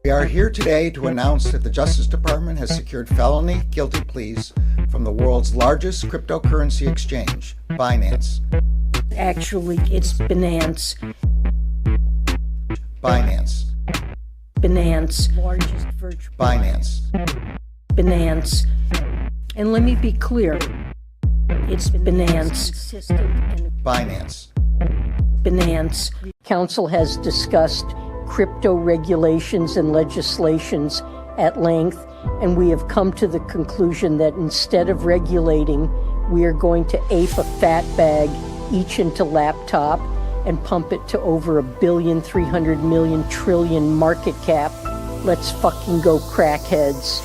We are here today to announce that the Justice Department has secured felony guilty pleas from the world's largest cryptocurrency exchange, Binance. Actually, it's Binance. Binance. Binance. Largest virtual. Binance. Binance. And let me be clear. It's Binance. Binance. Binance. Council has discussed crypto regulations and legislations at length, and we have come to the conclusion that instead of regulating, we are going to ape a fat bag each into laptop and pump it to over $1,300,000,000,000,000,000,000,000 market cap. Let's fucking go, crackheads.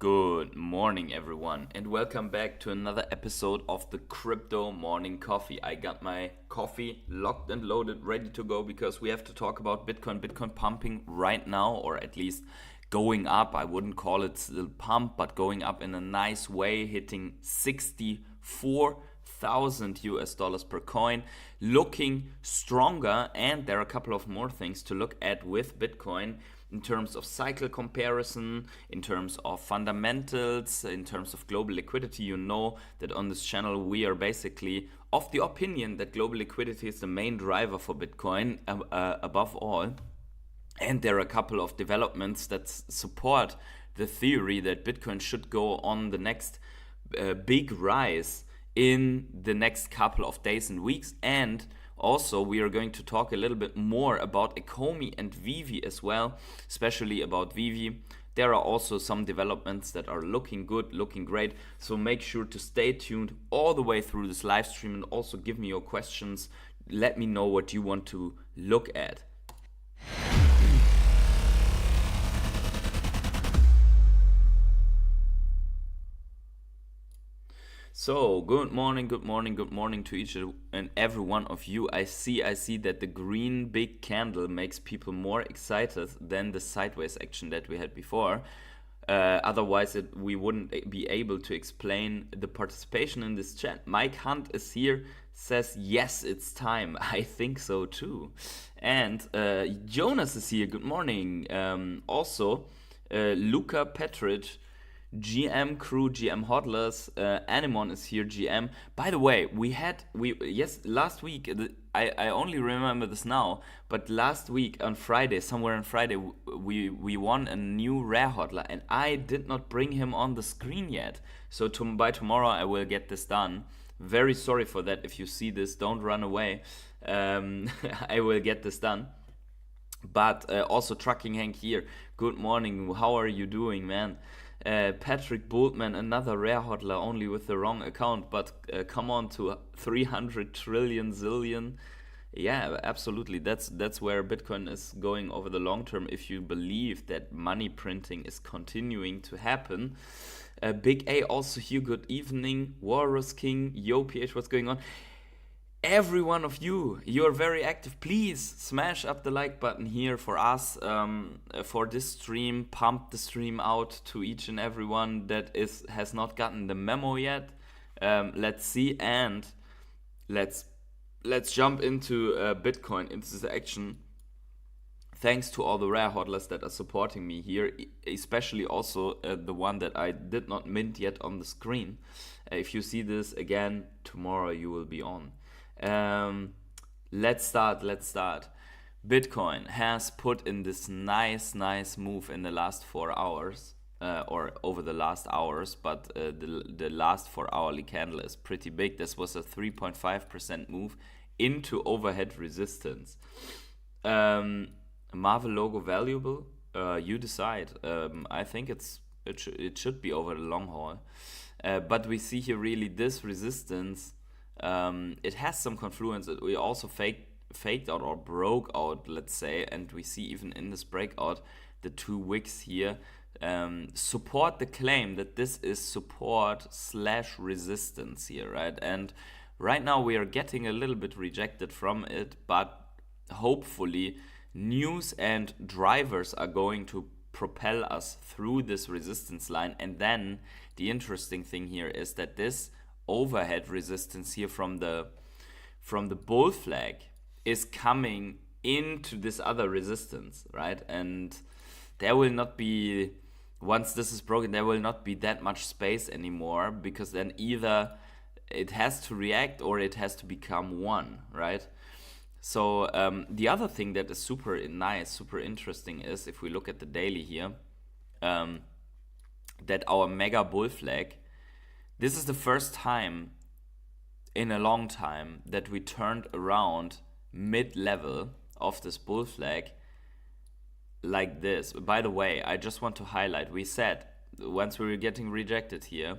Good morning, everyone, and welcome back to another episode of the Crypto Morning Coffee. I got my coffee locked and loaded, ready to go, because we have to talk about Bitcoin. Bitcoin pumping right now, or at least going up. I wouldn't call it still pump, but going up in a nice way, hitting 64,000 US dollars per coin, looking stronger. And there are a couple of more things to look at with Bitcoin in terms of cycle comparison, in terms of fundamentals, in terms of global liquidity. You know that on this channel we are basically of the opinion that global liquidity is the main driver for Bitcoin above all. And there are a couple of developments that support the theory that Bitcoin should go on the next big rise in the next couple of days and weeks. And also, we are going to talk a little bit more about Ecomi and Veve as well, especially about Veve. There are also some developments that are looking good, looking great. So make sure to stay tuned all the way through this live stream, and also give me your questions. Let me know what you want to look at. So, good morning to each and every one of you. I see that the green big candle makes people more excited than the sideways action that we had before. Otherwise, we wouldn't be able to explain the participation in this chat. Mike Hunt is here, says, yes, it's time. I think so too. And Jonas is here, good morning. Also, Luca Petric, GM crew, GM hodlers, Anemon is here, GM. By the way, last week, I only remember this now, but last week on Friday, somewhere on Friday, we won a new rare hodler, and I did not bring him on the screen yet. So by tomorrow I will get this done. Very sorry for that. If you see this, don't run away. I will get this done. But also Trucking Hank here. Good morning. How are you doing, man? Patrick Boltman, another rare hodler, only with the wrong account, but come on to 300 trillion zillion. Yeah, absolutely. That's where Bitcoin is going over the long term, if you believe that money printing is continuing to happen. Big A also here, good evening. Walrus King, Yo PH, what's going on? Every one of you are very active. Please smash up the like button here for us, for this stream. Pump the stream out to each and everyone that has not gotten the memo yet. Let's see, and let's jump into Bitcoin, into the action. Thanks to all the rare hodlers that are supporting me here, especially also the one that I did not mint yet on the screen. If you see this again tomorrow, you will be on. Let's start. Bitcoin has put in this nice move in the last 4 hours, or over the last hours, but the last 4 hourly candle is pretty big. This was a 3.5% move into overhead resistance. Marvel logo valuable? You decide. I think it should be over the long haul. But we see here really this resistance. It has some confluence. We also faked out or broke out, let's say, and we see even in this breakout the two wicks here support the claim that this is support / resistance here, right? And right now we are getting a little bit rejected from it, but hopefully news and drivers are going to propel us through this resistance line. And then the interesting thing here is that this overhead resistance here from the bull flag is coming into this other resistance, right? And there will not be, once this is broken, there will not be that much space anymore, because then either it has to react or it has to become one, right? So the other thing that is super nice, super interesting is, if we look at the daily here, that our mega bull flag, this is the first time in a long time that we turned around mid-level of this bull flag like this. By the way, I just want to highlight, we said once we were getting rejected here,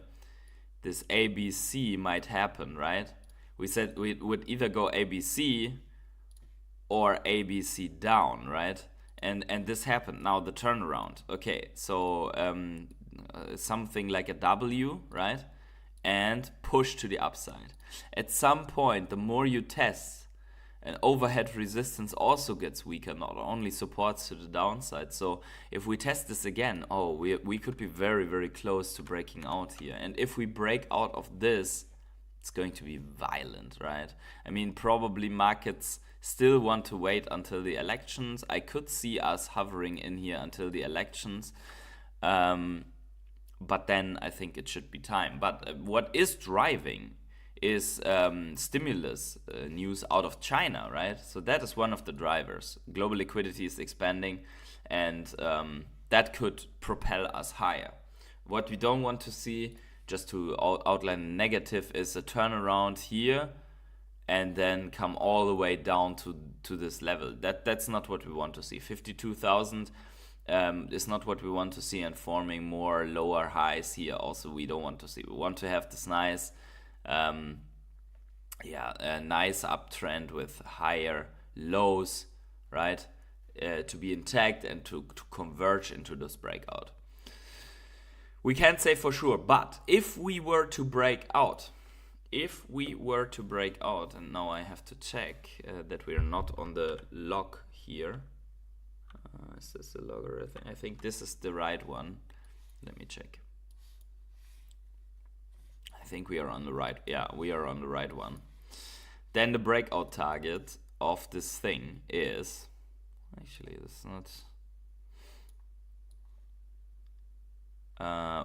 this ABC might happen, right? We said we would either go ABC or ABC down, right? And this happened. Now the turnaround. Okay, so something like a W, right? And push to the upside. At some point, the more you test, and overhead resistance also gets weaker, not only supports to the downside. So if we test this again, we could be very, very close to breaking out here. And if we break out of this, it's going to be violent, right? I mean, probably markets still want to wait until the elections. I could see us hovering in here until the elections. But then I think it should be time. But what is driving is stimulus news out of China, right? So that is one of the drivers. Global liquidity is expanding, and that could propel us higher. What we don't want to see, just to outline negative, is a turnaround here and then come all the way down to this level. That's not what we want to see. 52,000 is not what we want to see, and forming more lower highs here also we don't want to see. We want to have this nice a nice uptrend with higher lows, right? To be intact and to converge into this breakout. We can't say for sure, but if we were to break out, and now I have to check that we are not on the log here. Is this the logger? I think this is the right one. Let me check. I think we are on the right. Yeah, we are on the right one. Then the breakout target of this thing is, actually this is not,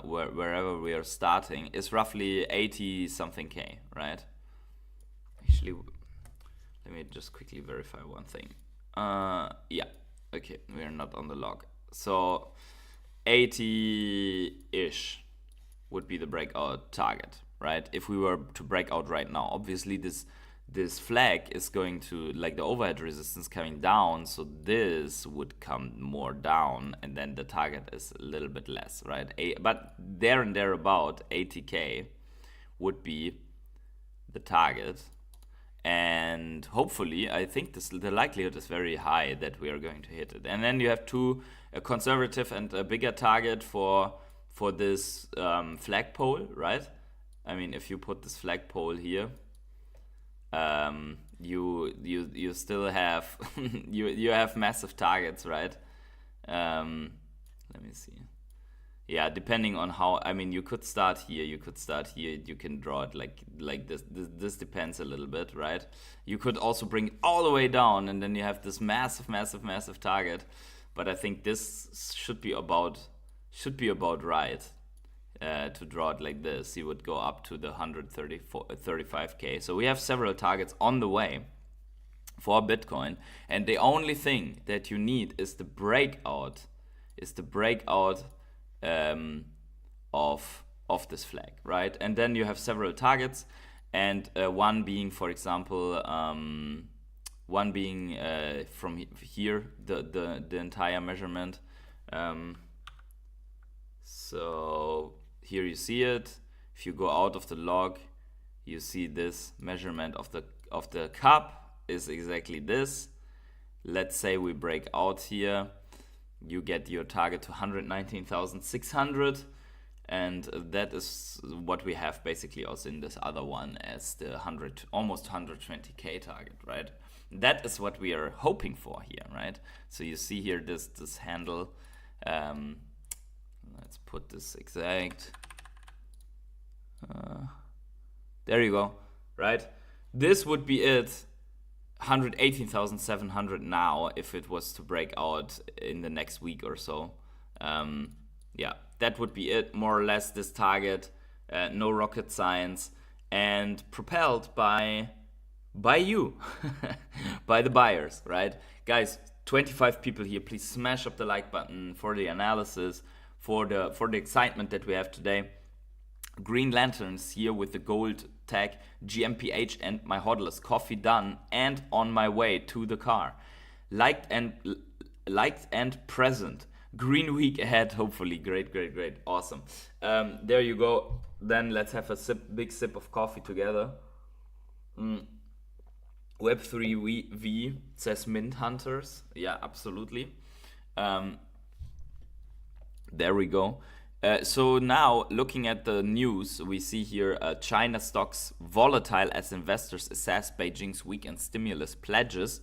wherever we are starting is roughly 80 something K, right? Actually, let me just quickly verify one thing. Yeah, okay, we are not on the log. So 80-ish would be the breakout target, right? If we were to break out right now, obviously this flag is going to, like, the overhead resistance coming down, so this would come more down, and then the target is a little bit less, right? But there and thereabout, 80K would be the target, and hopefully, I think the likelihood is very high that we are going to hit it. And then you have a conservative and a bigger target for this flagpole, right? I mean, if you put this flagpole here, you still have you have massive targets, right? Let me see. Yeah, depending on how, I mean, you could start here, you can draw it like this. This depends a little bit, right? You could also bring it all the way down, and then you have this massive target. But I think this should be about right. To draw it like this, you would go up to the 135K. So we have several targets on the way for Bitcoin, and the only thing that you need is the breakout of this flag, right? And then you have several targets, and one being, for example, from here, the entire measurement. So here you see it. If you go out of the log, you see this measurement of the cup is exactly this. Let's say we break out here. you get your target to 119,600, and that is what we have basically also in this other one as the almost 120k target, right? That is what we are hoping for here, right? So you see here this handle. Let's put this exact. There you go, right? This would be it. 118,700 now if it was to break out in the next week or so. Yeah, that would be it, more or less, this target. No rocket science, and propelled by you, by the buyers, right? Guys, 25 people here. Please smash up the like button for the analysis, for the excitement that we have today. Green lanterns here with the gold tag, GmbH, and my hodlers. Coffee done and on my way to the car. Liked and present. Green week ahead, hopefully. Great, awesome. There you go. Then let's have a big sip of coffee together. Web3V says mint hunters. Yeah, absolutely. There we go. So now, looking at the news, we see here China stocks volatile as investors assess Beijing's weekend stimulus pledges.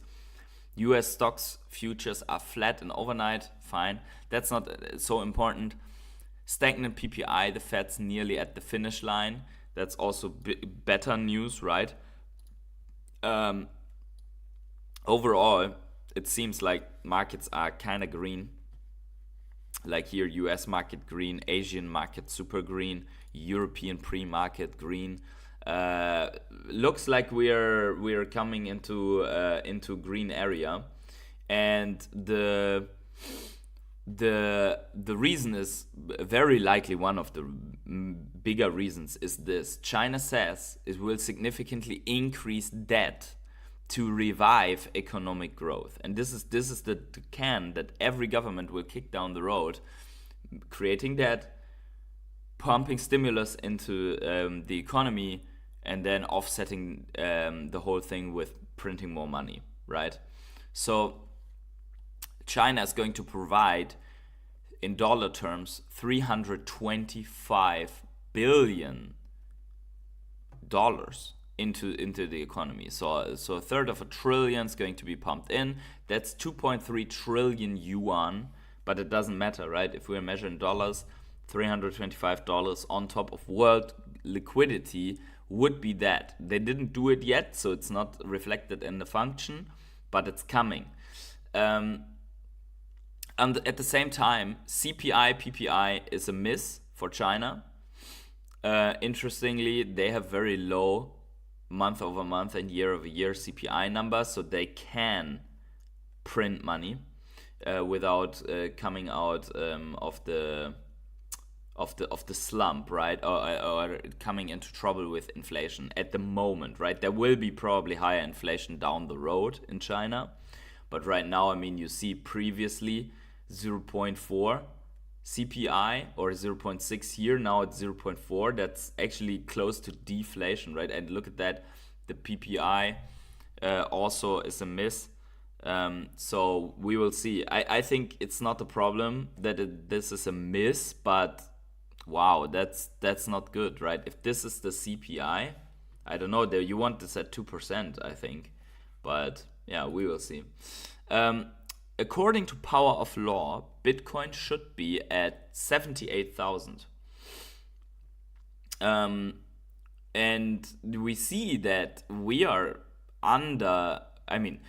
US stocks futures are flat and overnight. Fine. That's not so important. Stagnant PPI, the Fed's nearly at the finish line. That's also better news, right? Overall, it seems like markets are kind of green. Like here, US market green, Asian market super green, European pre-market green. Looks like we're coming into green area, and the reason is very likely, one of the bigger reasons is this: China says it will significantly increase debt to revive economic growth, and this is the can that every government will kick down the road, creating debt, pumping stimulus into the economy, and then offsetting the whole thing with printing more money, right? So China is going to provide, in dollar terms, $325 billion into the economy. So a third of $1 trillion is going to be pumped in. That's 2.3 trillion yuan, but it doesn't matter, right? If we're measuring dollars, $325 on top of world liquidity would be that. They didn't do it yet, so it's not reflected in the function, but it's coming. And at the same time, CPI, PPI is a miss for China. Interestingly, they have very low month-over-month and year-over-year CPI numbers, so they can print money without coming out of the slump, right? Or coming into trouble with inflation at the moment, right? There will be probably higher inflation down the road in China, but right now, I mean, you see previously 0.4 CPI or 0.6 here, now it's 0.4. That's actually close to deflation, right? And look at that, the PPI also is a miss. So we will see. I think it's not a problem that this is a miss, but wow, that's not good, right? If this is the CPI, I don't know, there you want this at 2%, I think, but yeah, we will see. According to Power of Law, Bitcoin should be at 78,000. And we see that we are under, I mean,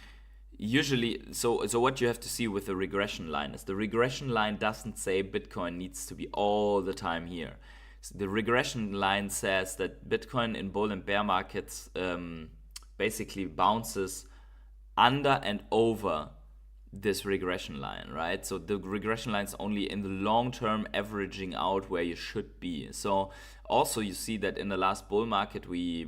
usually, so what you have to see with the regression line is the regression line doesn't say Bitcoin needs to be all the time here. So the regression line says that Bitcoin in bull and bear markets basically bounces under and over this regression line, right? So the regression line is only in the long term averaging out where you should be. So also you see that in the last bull market we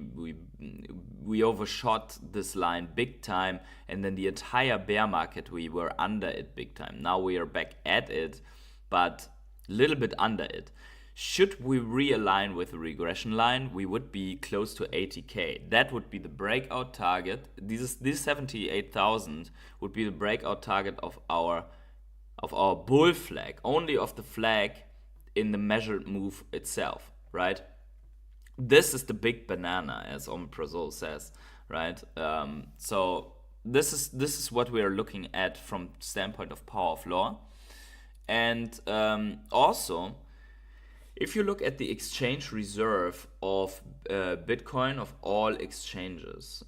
overshot this line big time, and then the entire bear market we were under it big time. Now we are back at it, but a little bit under it. Should we realign with the regression line, we would be close to 80k. That would be the breakout target. This 78,000 would be the breakout target of our of our bull flag, only of the flag in the measured move itself, right? This is the big banana, as Omeprazole says, right? So this is what we are looking at from standpoint of power of law. And also, if you look at the exchange reserve of Bitcoin, of all exchanges,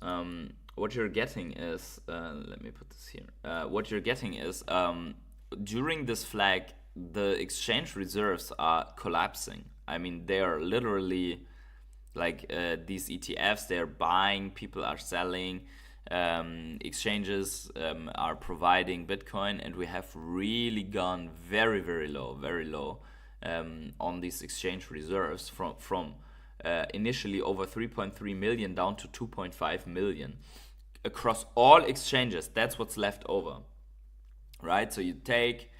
what you're getting is, let me put this here, what you're getting is, during this flag, the exchange reserves are collapsing. I mean, they are literally like these ETFs, they're buying, people are selling, exchanges are providing Bitcoin, and we have really gone very, very low on these exchange reserves from initially over 3.3 million down to 2.5 million across all exchanges. That's what's left over, right? So you take,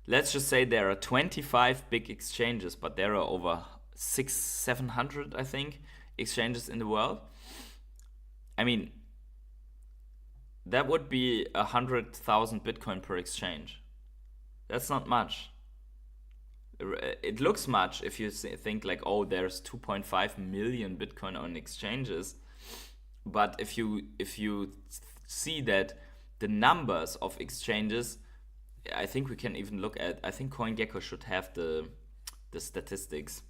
let's just say there are 25 big exchanges, but there are over 700, I think, exchanges in the world. I mean, that would be 100,000 Bitcoin per exchange. That's not much. It looks much if you think like, oh, there's 2.5 million Bitcoin on exchanges. But if you see that the numbers of exchanges, I think we can even look at, I think CoinGecko should have the statistics.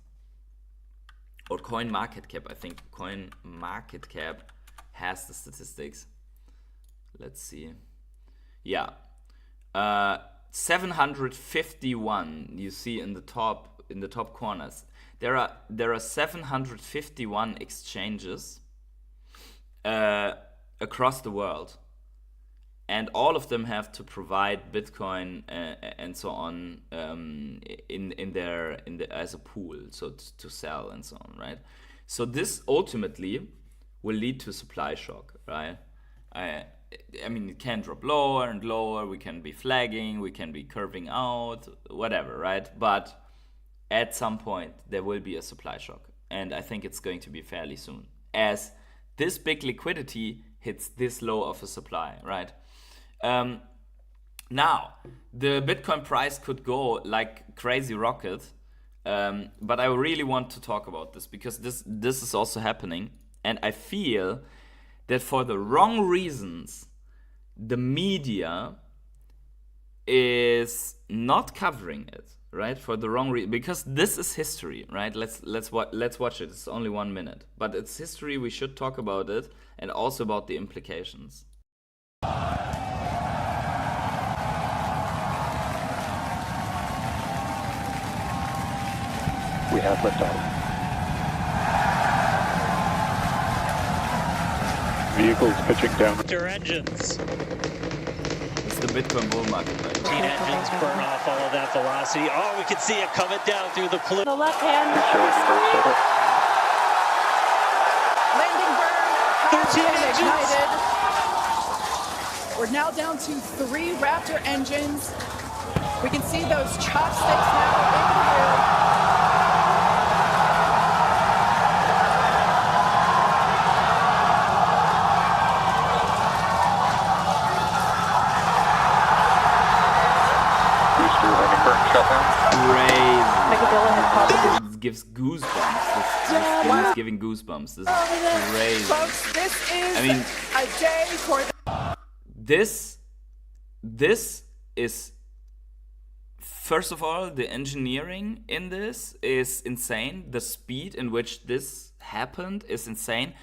Or CoinMarketCap, I think CoinMarketCap has the statistics. Let's see. Yeah. 751 you see in the top corners. There are 751 exchanges across the world, and all of them have to provide Bitcoin and so on in their as a pool, so to sell and so on, right? So this ultimately will lead to supply shock, right? I mean, it can drop lower and lower, we can be flagging, we can be curving out, whatever, right? But at some point, there will be a supply shock. And I think it's going to be fairly soon, as this big liquidity hits this low of a supply, right? Now, the Bitcoin price could go like crazy rocket, but I really want to talk about this because this is also happening. And I feel that for the wrong reasons, the media is not covering it, right? For the wrong reason, because this is history, right? Let's watch it. It's only 1 minute, but it's history. We should talk about it and also about the implications. We have liftoff. Vehicles pitching down. Their engines. It's the Bitcoin bull market, right? 18 engines burn off all of that velocity. Oh, we can see it coming down through the plume. The left hand. Landing burn. 13 engines. Ignited. We're now down to 3 Raptor engines. We can see those chopsticks now in the air. This gives goosebumps. This is giving goosebumps. This is crazy. Folks, this is a day for this is, first of all, the engineering in this is insane. The speed in which this happened is insane.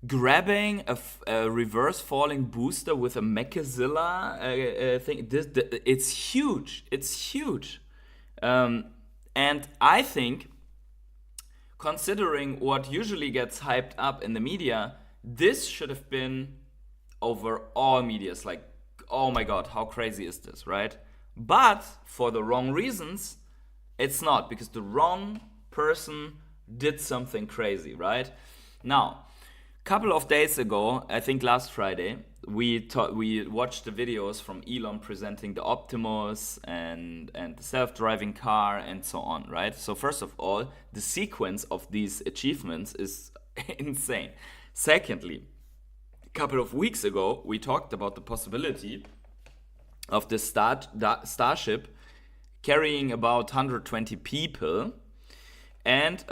Grabbing a reverse falling booster with a Mechazilla thing, it's huge. It's huge. And I think, considering what usually gets hyped up in the media, this should have been over all medias. Like, oh my God, how crazy is this, right? But for the wrong reasons, it's not, because the wrong person did something crazy, right? Now, a couple of days ago, I think last Friday, we watched the videos from Elon presenting the Optimus and the self-driving car and so on, right? So first of all, the sequence of these achievements is insane. Secondly, a couple of weeks ago, we talked about the possibility of this starship carrying about 120 people, and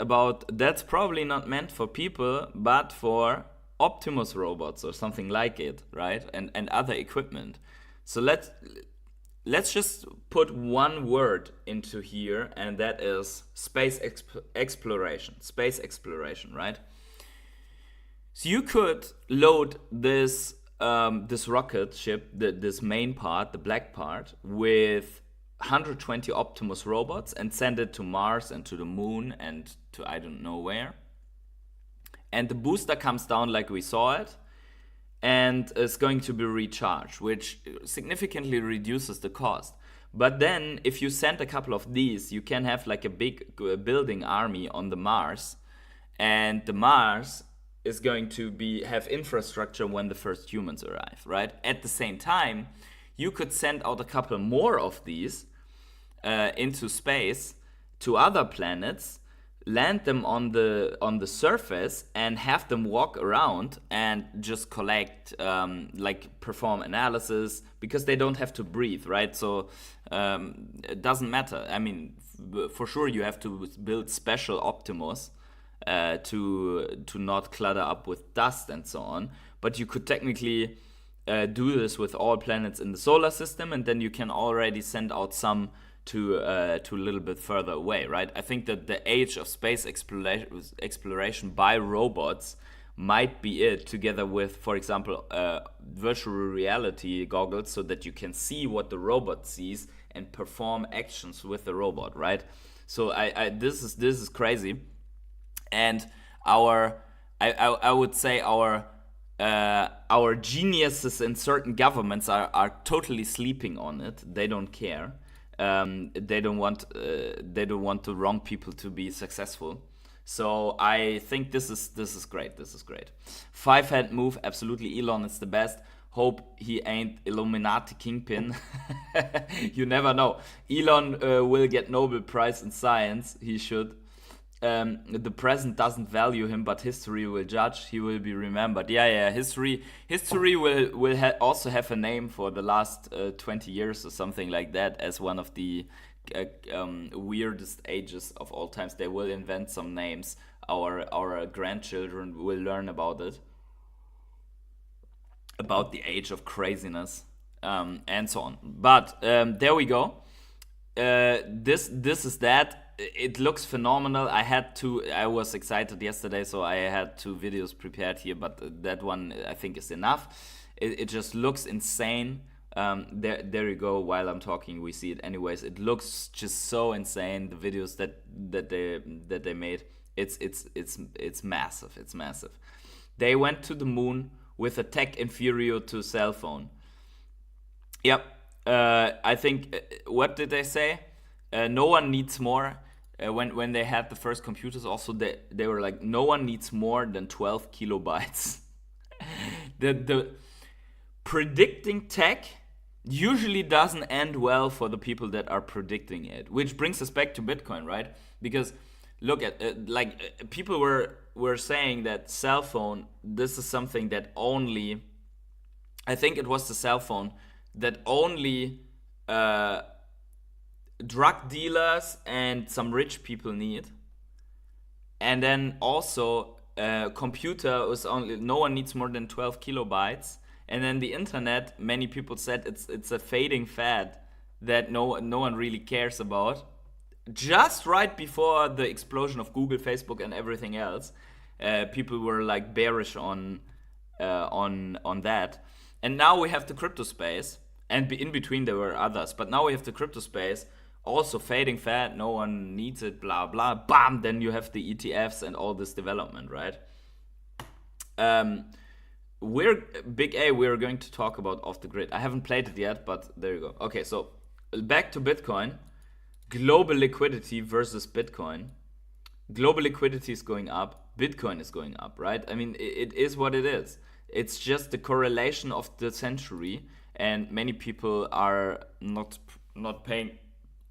that's probably not meant for people, but for Optimus robots or something like it, right? And other equipment. So let's just put one word into here, and that is space exploration. Space exploration, right? So you could load this rocket ship, this main part, the black part, with 120 Optimus robots and send it to Mars and to the moon and to I don't know where. And the booster comes down like we saw it, and is going to be recharged, which significantly reduces the cost. But then if you send a couple of these, you can have like a big building army on the Mars, and the Mars is going to have infrastructure when the first humans arrive, right? At the same time, you could send out a couple more of these into space to other planets, land them on the surface, and have them walk around and just collect, like perform analysis, because they don't have to breathe, right? So it doesn't matter. I mean, for sure you have to build special Optimus to not clutter up with dust and so on, but you could technically do this with all planets in the solar system, and then you can already send out some to a little bit further away, right? I think that the age of space exploration by robots might be it, together with, for example, virtual reality goggles, so that you can see what the robot sees and perform actions with the robot, right? So this is crazy, and I would say our geniuses in certain governments are totally sleeping on it. They don't care. They don't want the wrong people to be successful. So I think this is great. This is great. 5-hand move, absolutely. Elon is the best. Hope he ain't Illuminati kingpin. You never know. Elon will get Nobel Prize in Science. He should. The present doesn't value him, but history will judge. He will be remembered. Yeah. History will also have a name for the last 20 years or something like that, as one of the weirdest ages of all times. They will invent some names. Our grandchildren will learn about it, about the age of craziness, and so on. But there we go. This is that. It looks phenomenal. I was excited yesterday, so I had 2 videos prepared here, but that one I think is enough. It just looks insane. There you go. While I'm talking, we see it anyways. It looks just so insane. The videos that they made, it's massive. It's massive. They went to the moon with a tech inferior to cell phone. Yep. I think what did they say? No one needs more. When they had the first computers, also they were like, no one needs more than 12 kilobytes. The predicting tech usually doesn't end well for the people that are predicting it, which brings us back to Bitcoin, right? Because look at people were saying that cell phone, this is something that only, I think it was the cell phone that only drug dealers and some rich people need, and then also computer was only, no one needs more than 12 kilobytes, and then the internet, many people said it's a fading fad that no one really cares about. Just right before the explosion of Google, Facebook, and everything else, people were like bearish on that, and now we have the crypto space, and in between there were others, but now we have the crypto space. Also fading fad, no one needs it, blah, blah, bam, then you have the ETFs and all this development, right? We're going to talk about Off the Grid. I haven't played it yet, but there you go. Okay, so back to Bitcoin. Global liquidity versus Bitcoin. Global liquidity is going up, Bitcoin is going up, right? I mean, it is what it is. It's just the correlation of the century, and many people are not paying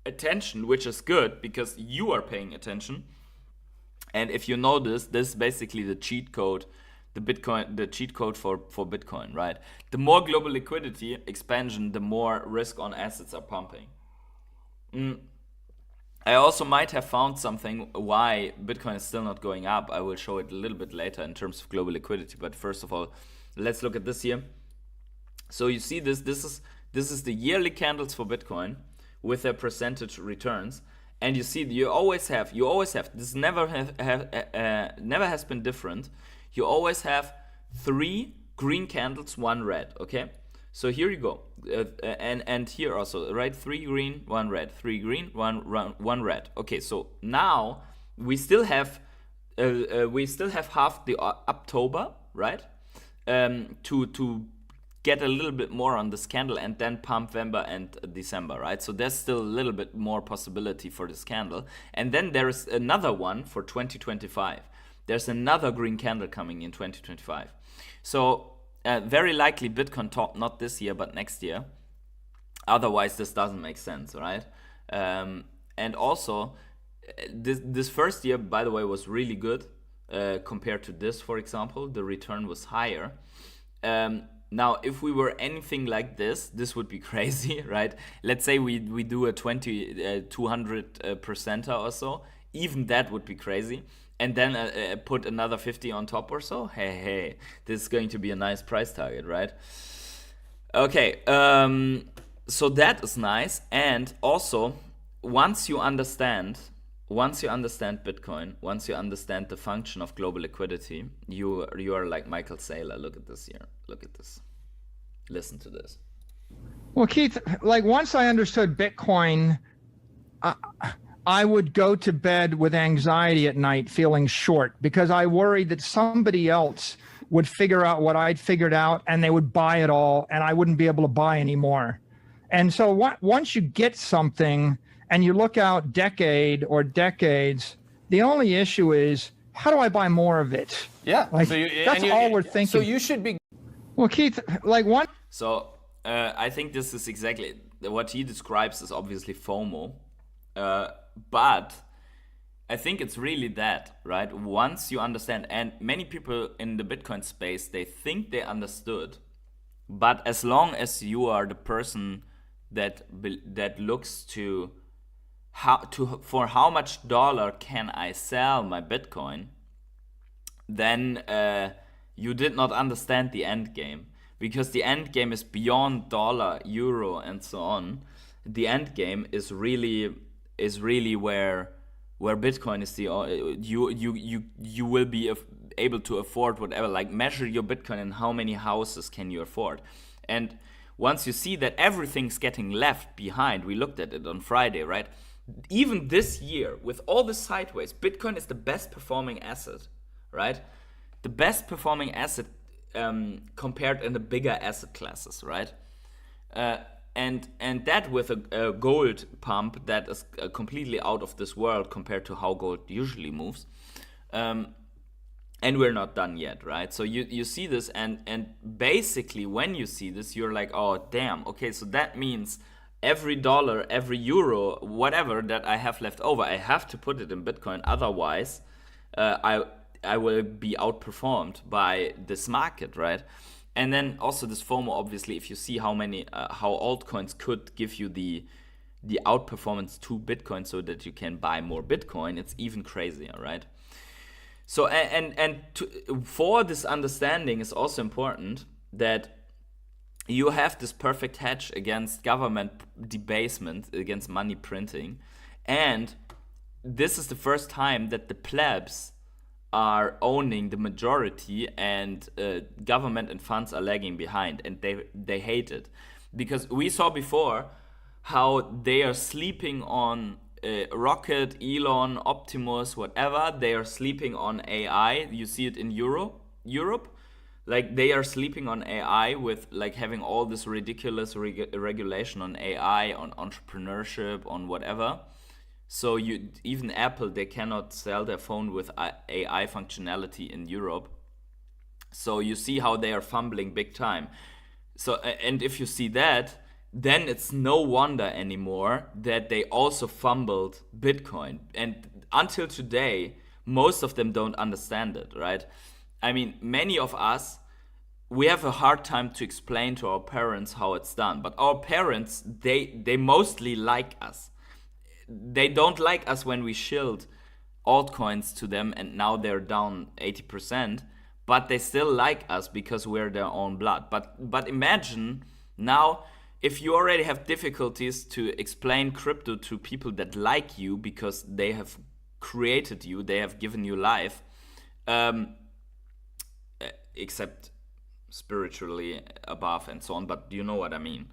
attention, which is good because you are paying attention. And if you know this is basically the cheat code the cheat code for Bitcoin, right? The more global liquidity expansion, the more risk on assets are pumping. I also might have found something why Bitcoin is still not going up. I will show it a little bit later in terms of global liquidity. But first of all, let's look at this here. So you see this is the yearly candles for Bitcoin with their percentage returns. And you see, you always have, this never has been different. You always have 3 green candles, 1 red, okay? So here you go, and here also, right? 3 green, 1 red, 3 green, 1 red. Okay, so now we still have half the October, right? To get a little bit more on this candle and then pump November and December, right? So there's still a little bit more possibility for this candle, and then there is another one for 2025. There's another green candle coming in 2025. So. Very likely Bitcoin top not this year but next year. Otherwise this doesn't make sense, right? And also this first year, by the way, was really good compared to this, for example. The return was higher. Now if we were anything like this would be crazy, right? Let's say we do a 200% or so. Even that would be crazy. And then put another 50 on top or so. Hey, this is going to be a nice price target, right? Okay, so that is nice. And also, once you understand Bitcoin, once you understand the function of global liquidity, you are like Michael Saylor. Look at this here. Look at this. Listen to this. Well, Keith, like once I understood Bitcoin, I would go to bed with anxiety at night feeling short because I worried that somebody else would figure out what I'd figured out and they would buy it all and I wouldn't be able to buy anymore. And so once you get something and you look out decade or decades, the only issue is, how do I buy more of it? Yeah. Like, that's all we're thinking. So you should be... Well, Keith, like one... So I think this is exactly what he describes as obviously FOMO. But I think it's really that, right? Once you understand, and many people in the Bitcoin space, they think they understood, but as long as you are the person that looks to for how much dollar can I sell my Bitcoin, then you did not understand the end game, because the end game is beyond dollar, euro, and so on. The end game is really where Bitcoin is the you will be able to afford whatever, like measure your Bitcoin and how many houses can you afford. And once you see that everything's getting left behind, we looked at it on Friday, right? Even this year, with all the sideways, Bitcoin is the best performing asset, right? The best performing asset compared in the bigger asset classes, right? And that with a gold pump that is completely out of this world compared to how gold usually moves. And we're not done yet, right? So you see this, and basically when you see this, you're like, oh, damn, okay, so that means every dollar, every euro, whatever that I have left over, I have to put it in Bitcoin. Otherwise, I will be outperformed by this market, right? And then also this FOMO, obviously, if you see how altcoins could give you the outperformance to Bitcoin so that you can buy more Bitcoin, it's even crazier, right? So for this understanding, it's also important that you have this perfect hedge against government debasement, against money printing, and this is the first time that the plebs are owning the majority, and government and funds are lagging behind, and they hate it, because we saw before how they are sleeping on Rocket, Elon, Optimus, whatever. They are sleeping on AI. You see it in Europe, like they are sleeping on AI with like having all this ridiculous regulation on AI, on entrepreneurship, on whatever. So even Apple, they cannot sell their phone with AI functionality in Europe. So you see how they are fumbling big time. So, and if you see that, then it's no wonder anymore that they also fumbled Bitcoin. And until today, most of them don't understand it, right? I mean, many of us, we have a hard time to explain to our parents how it's done. But our parents, they mostly like us. They don't like us when we shield altcoins to them and now they're down 80%, but they still like us because we're their own blood. But imagine now, if you already have difficulties to explain crypto to people that like you because they have created you, they have given you life, except spiritually above and so on, but you know what I mean.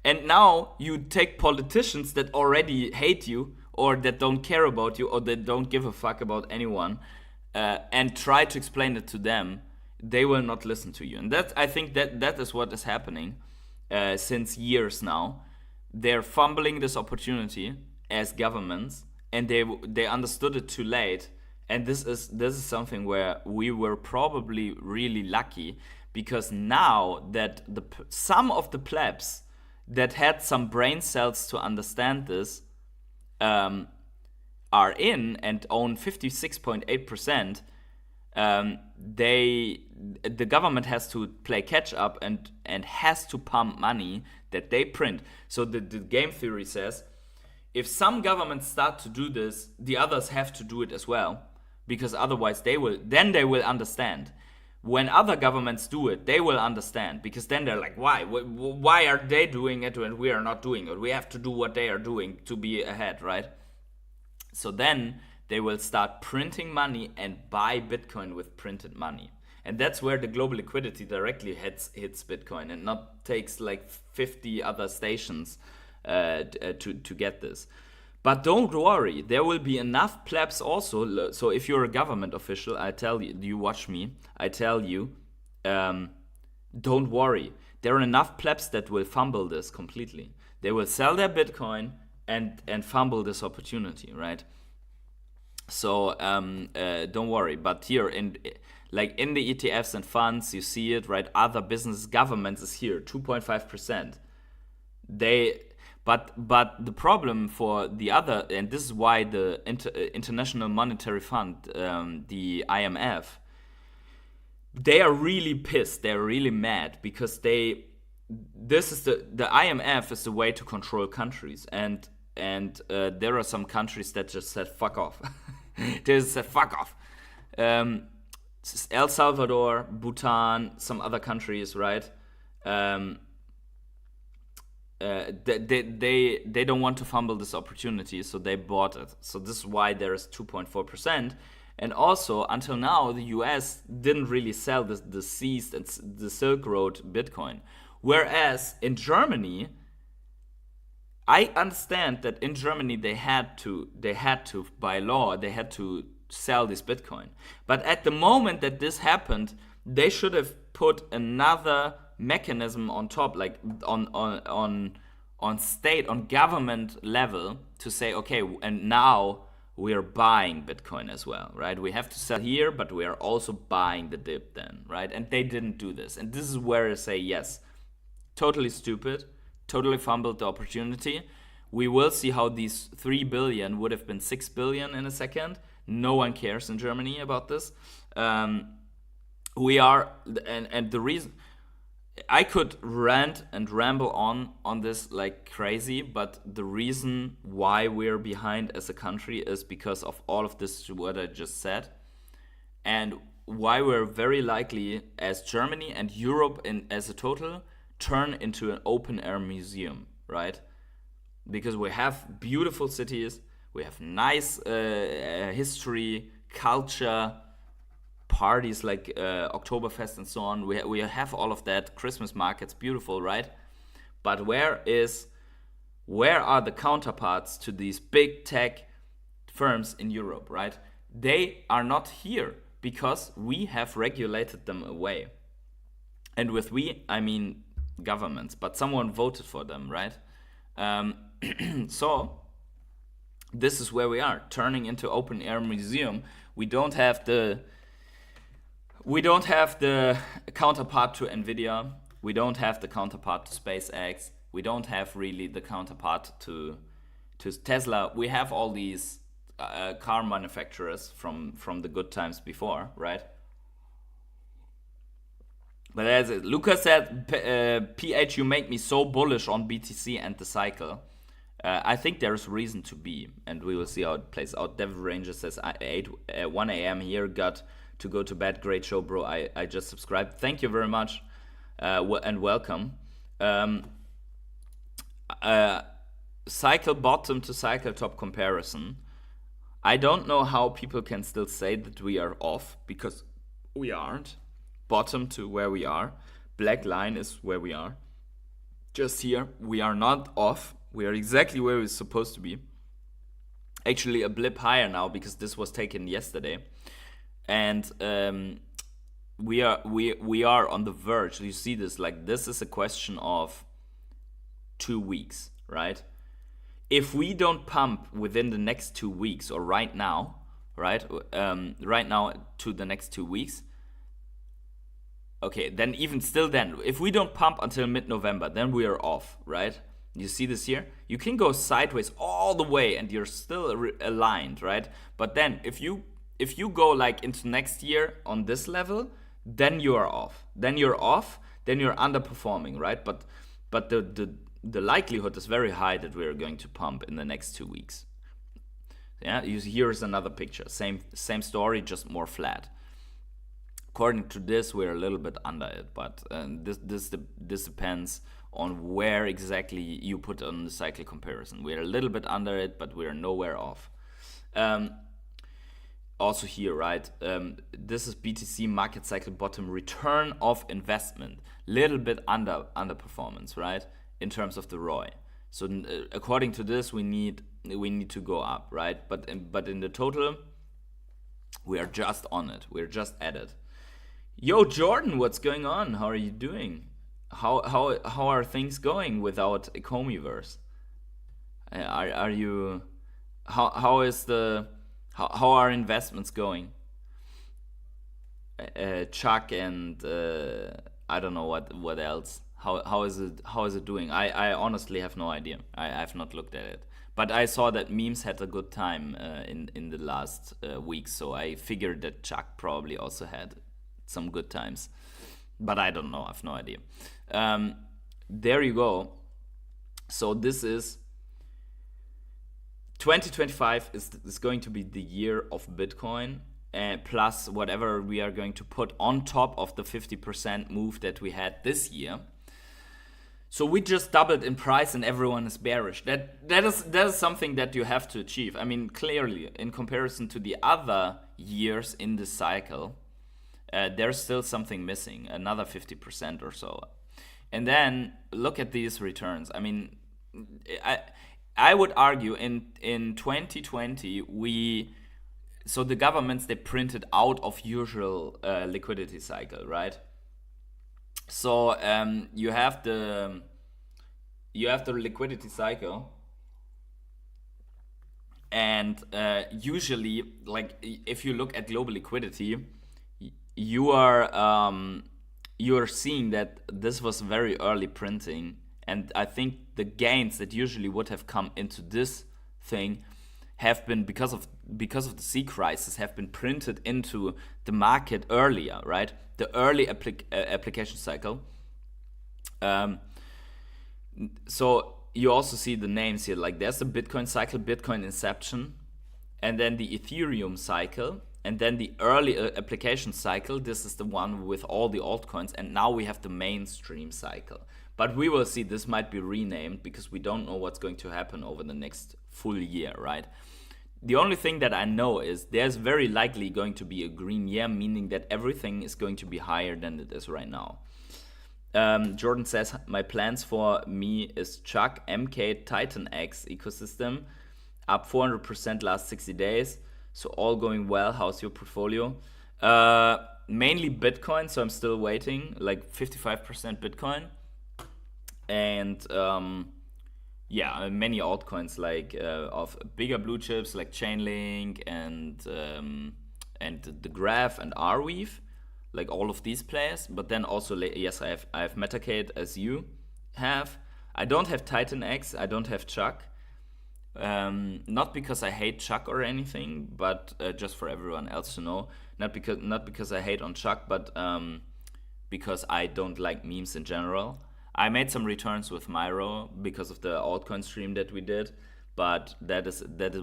And now you take politicians that already hate you or that don't care about you or that don't give a fuck about anyone and try to explain it to them. They will not listen to you. And I think that is what is happening since years now. They're fumbling this opportunity as governments, and they understood it too late. And this is something where we were probably really lucky, because now that some of the plebs that had some brain cells to understand this are in and own 56.8%, the government has to play catch up and has to pump money that they print. So the game theory says, if some governments start to do this, the others have to do it as well, because otherwise they will understand. When other governments do it, they will understand, because then they're like, why are they doing it and we are not doing it? We have to do what they are doing to be ahead, right? So then they will start printing money and buy Bitcoin with printed money. And that's where the global liquidity directly hits Bitcoin and not takes like 50 other stations to get this. But don't worry, there will be enough plebs also. So if you're a government official, I tell you, you watch me, I tell you, don't worry. There are enough plebs that will fumble this completely. They will sell their Bitcoin and fumble this opportunity, right? So don't worry. But here in the ETFs and funds, you see it, right? Other business, governments is here, 2.5%. But the problem for the other, and this is why the International Monetary Fund, the IMF, they are really pissed. They're really mad because the IMF is the way to control countries, and there are some countries that just said fuck off. They just said fuck off. El Salvador, Bhutan, some other countries, right? They don't want to fumble this opportunity, so they bought it. So this is why there is 2.4%. And also, until now, the US didn't really sell the seized and the Silk Road Bitcoin. Whereas in Germany, I understand that in Germany they had to by law, they had to sell this Bitcoin. But at the moment that this happened, they should have put another mechanism on top, like on state, on government level, to say, okay, and now we're buying Bitcoin as well, right? We have to sell here, but we are also buying the dip then, right? And they didn't do this. And this is where I say, yes, totally stupid, totally fumbled the opportunity. We will see how these 3 billion would have been 6 billion in a second. No one cares in Germany about this. We are, and the reason, I could rant and ramble on this like crazy, but the reason why we're behind as a country is because of all of this, what I just said, and why we're very likely, as Germany and Europe as a total, turn into an open-air museum, right? Because we have beautiful cities, we have nice history, culture, parties like Oktoberfest and so on. We have all of that. Christmas markets, beautiful, right? But where are the counterparts to these big tech firms in Europe, right? They are not here because we have regulated them away. And with we, I mean governments, but someone voted for them, right? So this is where we are, turning into open air museum. We don't have the counterpart to Nvidia. We don't have the counterpart to SpaceX. We don't have really the counterpart to Tesla. We have all these car manufacturers from the good times before, right? But as Lucas said, PH, you make me so bullish on BTC and the cycle. I think there's reason to be, and we will see how it plays out. Devil Ranger says 1 a.m. here, got to go to bed. Great show, bro. I just subscribed. Thank you very much, and welcome. Cycle bottom to cycle top comparison. I don't know how people can still say that we are off, because we aren't. Bottom to where we are. Black line is where we are. Just here, we are not off. We are exactly where we're supposed to be. Actually, a blip higher now because this was taken yesterday, and we are on the verge. You see this? Like, this is a question of 2 weeks, right? If we don't pump within the next 2 weeks, or right now, right now to the next 2 weeks. Okay, then even still then, if we don't pump until mid-November, then we are off, right? You see this here? You can go sideways all the way and you're still aligned, right? But then if you go like into next year on this level, then you are off. Then you're off, then you're underperforming, right? But the likelihood is very high that we're going to pump in the next 2 weeks. Yeah, here's another picture. Same story, just more flat. According to this, we're a little bit under it, but this depends on where exactly you put on the cycle comparison. We're a little bit under it, but we're nowhere off. Also here, right? This is BTC market cycle bottom, return of investment. Little bit underperformance, right? In terms of the ROI. So according to this, we need to go up, right? But in the total, we are just on it. We're just at it. Yo, Jordan, what's going on? How are you doing? How are things going without Ecomiverse? Are you? How are investments going? Chuck and I don't know what else. How is it doing? I honestly have no idea. I have not looked at it. But I saw that memes had a good time in the last week, so I figured that Chuck probably also had some good times. But I don't know. I have no idea. There you go. So this is 2025 is going to be the year of Bitcoin, plus whatever we are going to put on top of the 50% move that we had this year. So we just doubled in price and everyone is bearish. That is something that you have to achieve. I mean, clearly, in comparison to the other years in this cycle, there's still something missing, another 50% or so. And then look at these returns. I mean, I would argue in 2020 so the governments, they printed out of usual liquidity cycle, right? So you have the liquidity cycle, and usually, like, if you look at global liquidity, you are seeing that this was very early printing, and I think the gains that usually would have come into this thing have been because of the C crisis, have been printed into the market earlier, right? The early application cycle. So you also see the names here, like there's the Bitcoin cycle, Bitcoin inception, and then the Ethereum cycle, and then the early application cycle. This is the one with all the altcoins, and now we have the mainstream cycle. But we will see, this might be renamed because we don't know what's going to happen over the next full year, right? The only thing that I know is there's very likely going to be a green year, meaning that everything is going to be higher than it is right now. Jordan says, my plans for me is Chuck, MK, Titan X ecosystem, up 400% last 60 days. So all going well. How's your portfolio? Mainly Bitcoin, so I'm still waiting, like 55% Bitcoin. And yeah, many altcoins, like of bigger blue chips like Chainlink and the Graph and Arweave, like all of these players. But then also, yes, I have Metacade, as you have. I don't have Titan X, I don't have Chuck. Not because I hate Chuck or anything, but just for everyone else to know, not because I hate on Chuck, but because I don't like memes in general. I made some returns with Myro because of the altcoin stream that we did, but that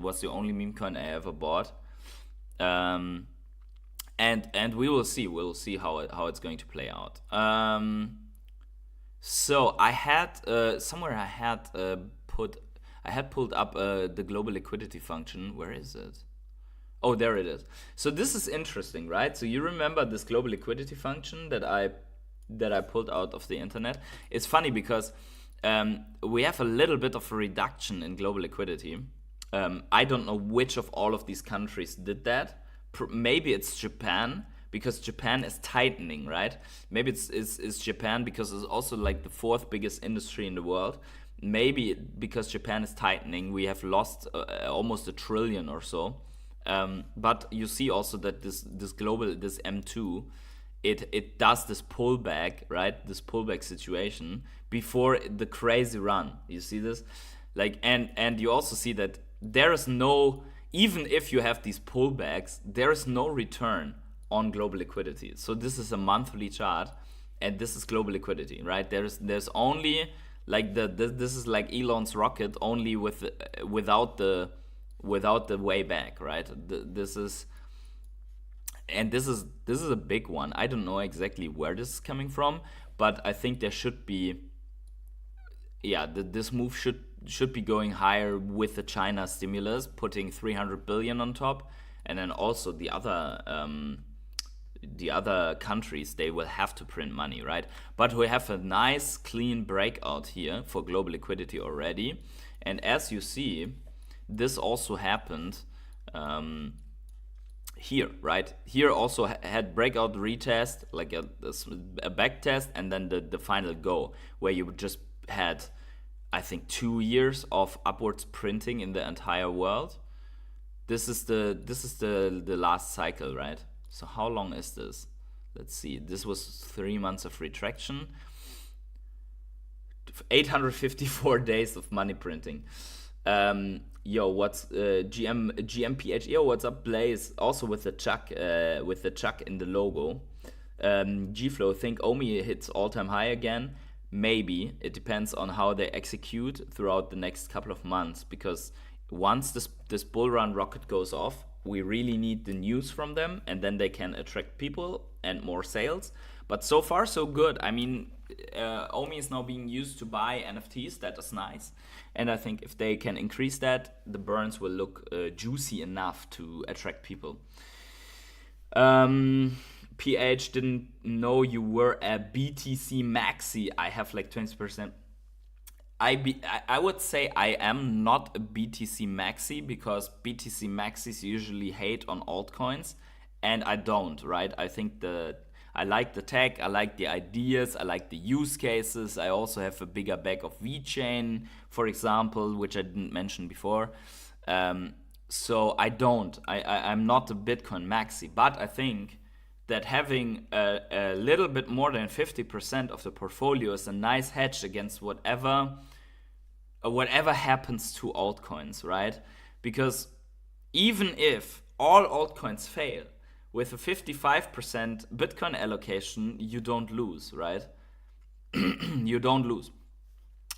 was the only meme coin I ever bought. And we will see. We'll see how it's going to play out. So I had somewhere I had pulled up the global liquidity function. Where is it? Oh, there it is. So this is interesting, right? So you remember this global liquidity function that I pulled out of the internet? It's funny because we have a little bit of a reduction in global liquidity. I don't know which of all of these countries did that. Maybe it's Japan, because Japan is tightening, right? Maybe it's Japan because it's also like the fourth biggest industry in the world. Maybe because Japan is tightening, we have lost almost $1 trillion or so. But you see also that this M2, it does this pullback, right? This pullback situation before the crazy run. You see this? Like, and you also see that there is no, even if you have these pullbacks, there is no return on global liquidity. So this is a monthly chart, and this is global liquidity, right? There's only like this is like Elon's rocket, only without the way back, right? This is a big one. I don't know exactly where this is coming from, but I think there should be, this move should be going higher with the China stimulus, putting 300 billion on top, and then also the other countries, they will have to print money, right? But we have a nice clean breakout here for global liquidity already, and as you see, this also happened here, right? Here also had breakout retest, like a back test, and then the final go, where you just had, I think, 2 years of upwards printing in the entire world. This is the last cycle, right? So how long is this? Let's see. This was 3 months of retraction. 854 days of money printing. What's GMPH? Yo, what's up, Blaze? Also with the Chuck in the logo. Gflow, think Omi hits all-time high again. Maybe. It depends on how they execute throughout the next couple of months, because once this bull run rocket goes off, we really need the news from them, and then they can attract people and more sales. But so far, so good. I mean, Omi is now being used to buy NFTs. That is nice. And I think if they can increase that, the burns will look juicy enough to attract people. PH, didn't know you were a BTC maxi. I have like 20%. I would say I am not a BTC maxi, because BTC maxis usually hate on altcoins, and I don't, right? I think I like the tech, I like the ideas, I like the use cases. I also have a bigger bag of VeChain, for example, which I didn't mention before. So I'm not a Bitcoin maxi, but I think that having a little bit more than 50% of the portfolio is a nice hedge against whatever happens to altcoins, right? Because even if all altcoins fail, with a 55% Bitcoin allocation, you don't lose, right? You don't lose.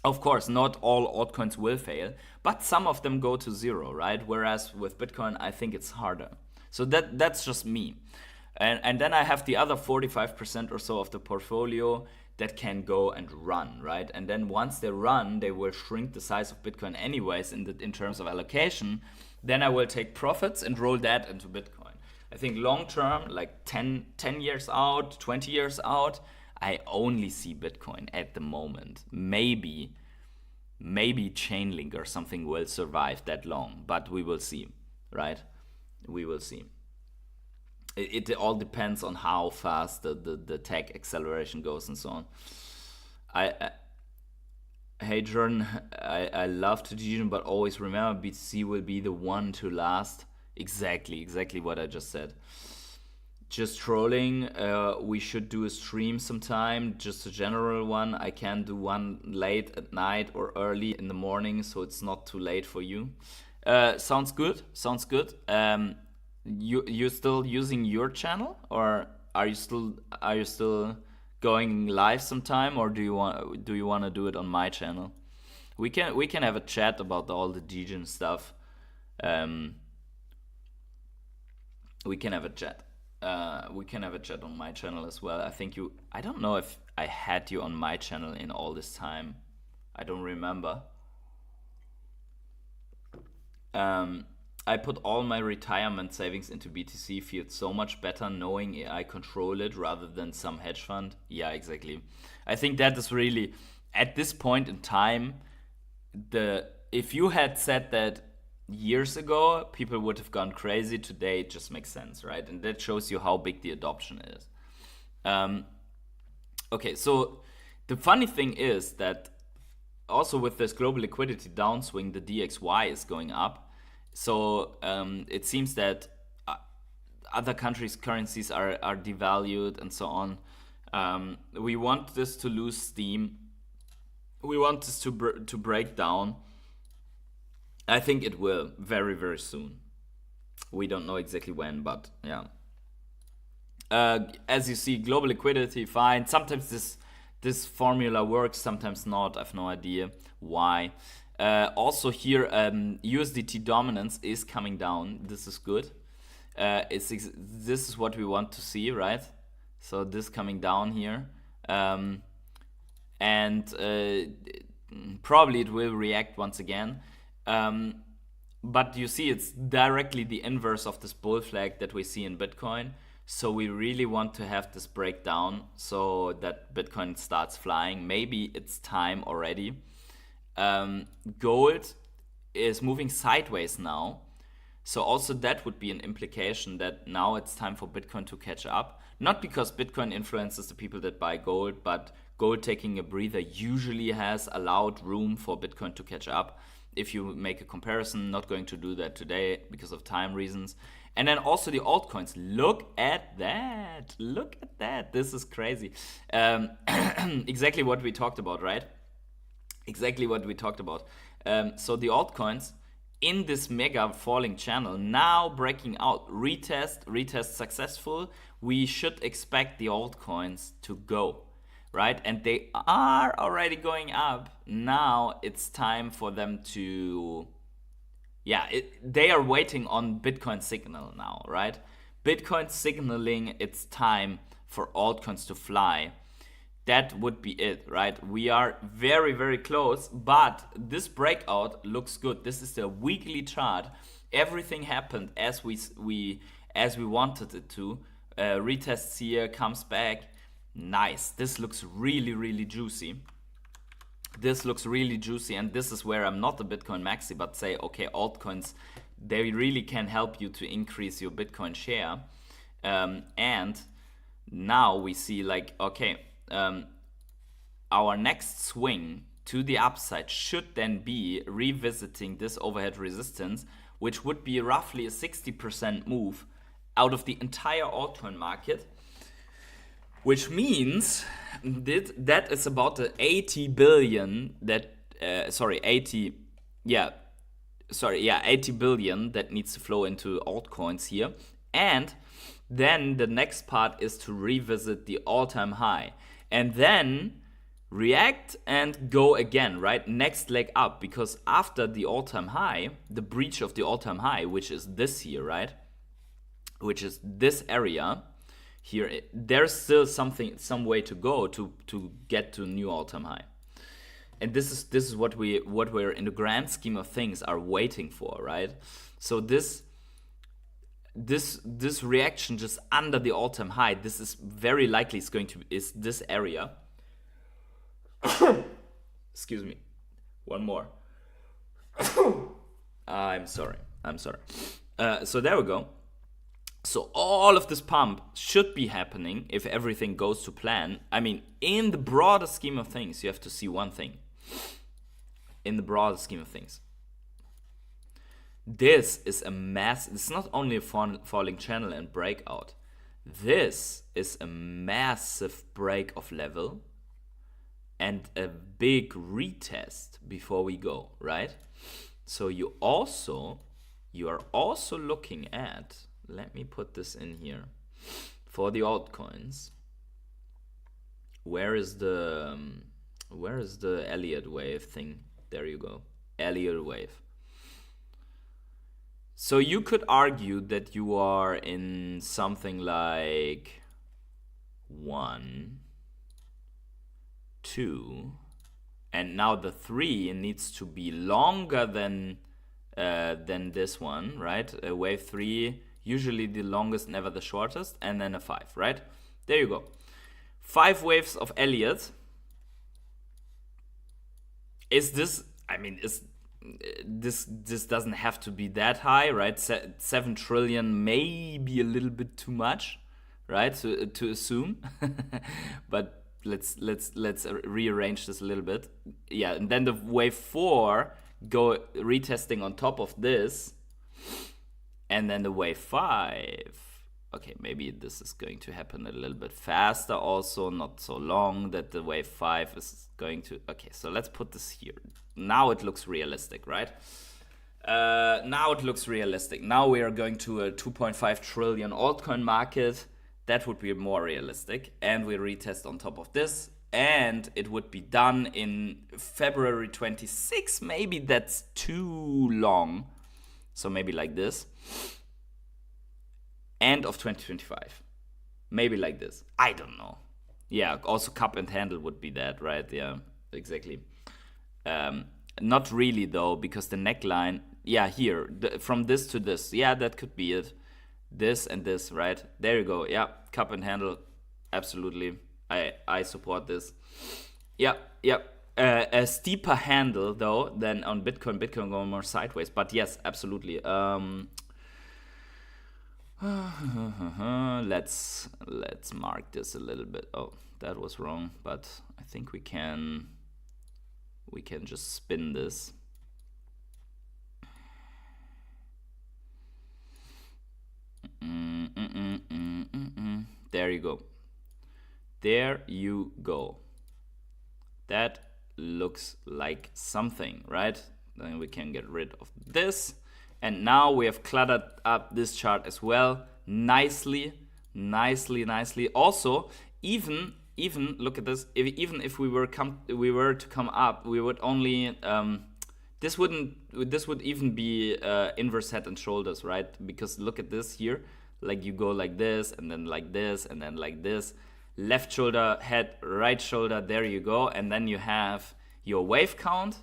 Of course, not all altcoins will fail, but some of them go to zero, right? Whereas with Bitcoin, I think it's harder. So that's just me. And then I have the other 45% or so of the portfolio that can go and run, right? And then once they run, they will shrink the size of Bitcoin anyways in terms of allocation. Then I will take profits and roll that into Bitcoin. I think long term, like 10 years out, 20 years out, I only see Bitcoin at the moment. Maybe Chainlink or something will survive that long, but we will see, right? We will see. It all depends on how fast the tech acceleration goes and so on. Hey Jordan, I love to Jijun, but always remember BTC will be the one to last. Exactly what I just said. just trolling. We should do a stream sometime, just a general one. I can do one late at night or early in the morning, so it's not too late for you. Sounds good. Sounds good. You're still using your channel, or are you still going live sometime, or do you want to do it on my channel? We can have a chat about all the Degen stuff. We can have a chat. We can have a chat on my channel as well. I don't know if I had you on my channel in all this time. I don't remember. I put all my retirement savings into BTC. Feels so much better knowing I control it rather than some hedge fund. Yeah, exactly. I think that is really, at this point in time, if you had said that years ago, people would have gone crazy. Today, it just makes sense, right? And that shows you how big the adoption is. Okay, so the funny thing is that also with this global liquidity downswing, the DXY is going up. So it seems that other countries' currencies are devalued and so on. We want this to lose steam. We want this to break down. I think it will very, very soon. We don't know exactly when, but yeah. As you see, global liquidity, fine. Sometimes this formula works, sometimes not. I have no idea why. Also here, USDT dominance is coming down. This is good. This is what we want to see, right? So this coming down here. And probably it will react once again. But you see, it's directly the inverse of this bull flag that we see in Bitcoin. So we really want to have this breakdown so that Bitcoin starts flying. Maybe it's time already. Gold is moving sideways now. So also that would be an implication that now it's time for Bitcoin to catch up. Not because Bitcoin influences the people that buy gold, but gold taking a breather usually has allowed room for Bitcoin to catch up. If you make a comparison, not going to do that today because of time reasons. And then also the altcoins. Look at that. Look at that. This is crazy. Exactly what we talked about, right? Exactly what we talked about. So the altcoins in this mega falling channel now breaking out. Retest successful. We should expect the altcoins to go, right? And they are already going up. Now it's time for them to, they are waiting on Bitcoin signal now, right? Bitcoin signaling it's time for altcoins to fly. That would be it, right? We are very, very close, but this breakout looks good. This is the weekly chart. Everything happened as we wanted it to. Retests here, comes back. Nice. This looks really, really juicy. This looks really juicy, and this is where I'm not a Bitcoin maxi, but say, okay, altcoins, they really can help you to increase your Bitcoin share. And now we see like, okay, our next swing to the upside should then be revisiting this overhead resistance, which would be roughly a 60% move out of the entire altcoin market, which means that is about the 80 billion that 80 billion that needs to flow into altcoins here. And then the next part is to revisit the all-time high and then react and go again, right? Next leg up, because after the all-time high, the breach of the all-time high, which is this here, right? Which is this area here, there's still some way to go to get to a new all-time high. And this is what we're in the grand scheme of things are waiting for, right? So this reaction just under the all-time high, this is very likely is this area. Excuse me. One more. I'm sorry. So there we go. So all of this pump should be happening if everything goes to plan. I mean, in the broader scheme of things, you have to see one thing. In the broader scheme of things, this is a mass. It's not only a falling channel and breakout. This is a massive break of level and a big retest before we go, right? So you are also looking at, let me put this in here, for the altcoins. Where is the Elliott wave thing? There you go, Elliott wave. So you could argue that you are in something like 1, 2, and now the 3 needs to be longer than this one, right? Wave 3, usually the longest, never the shortest, and then a 5, right? There you go. 5 waves of Elliott. Is this, I mean, this doesn't have to be that high, right? 7 trillion may be a little bit too much, right? To assume, but let's rearrange this a little bit. Yeah, and then the wave 4 go retesting on top of this, and then the wave 5. Okay, maybe this is going to happen a little bit faster, also not so long that the wave 5 is going to. Okay, so let's put this here. Now it looks realistic, right? Now it looks realistic. Now we are going to a 2.5 trillion altcoin market. That would be more realistic. And we retest on top of this. And it would be done in February 26. Maybe that's too long. So maybe like this. End of 2025. Maybe like this. I don't know. Yeah, also cup and handle would be that, right? Yeah, exactly. Not really though, because the neckline, yeah, here, from this to this, yeah, that could be it. This and this, right? There you go. Yeah, cup and handle, absolutely. I support this. Yeah. A steeper handle though than on Bitcoin. Bitcoin going more sideways, but yes, absolutely. Let's mark this a little bit. Oh, that was wrong, but I think we can just spin this. There you go. There you go. That looks like something, right? Then we can get rid of this. And now we have cluttered up this chart as well. Nicely. Also, even look at this. Even if we were to come up, we would only this would even be inverse head and shoulders, right? Because look at this here. Like you go like this, and then like this, and then like this. Left shoulder, head, right shoulder. There you go. And then you have your wave count.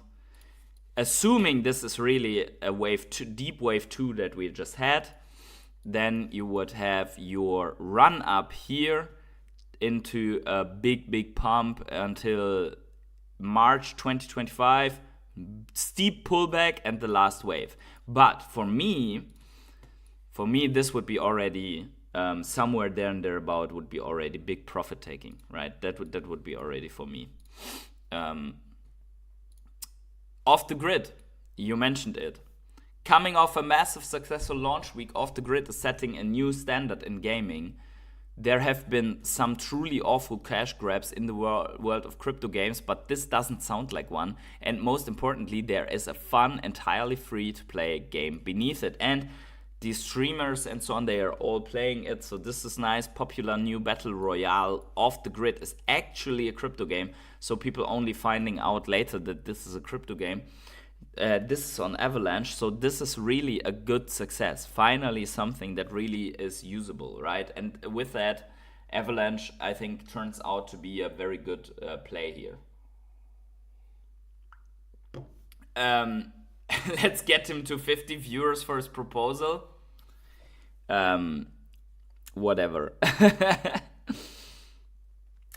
Assuming this is really a wave 2, deep wave 2 that we just had, then you would have your run up here into a big pump until March 2025, steep pullback and the last wave. But for me, this would be already somewhere there and thereabout would be already big profit taking, right? That would be already for me. Off the grid, you mentioned it. Coming off a massive successful launch week, Off the Grid is setting a new standard in gaming. There have been some truly awful cash grabs in the world of crypto games, but this doesn't sound like one. And most importantly, there is a fun, entirely free to play game beneath it. And the streamers and so on, they are all playing it. So this is nice. Popular new battle royale. Off the Grid is actually a crypto game. So people only finding out later that this is a crypto game. This is on Avalanche. So this is really a good success. Finally something that really is usable, right? And with that, Avalanche, I think, turns out to be a very good play here. Let's get him to 50 viewers for his proposal. Whatever.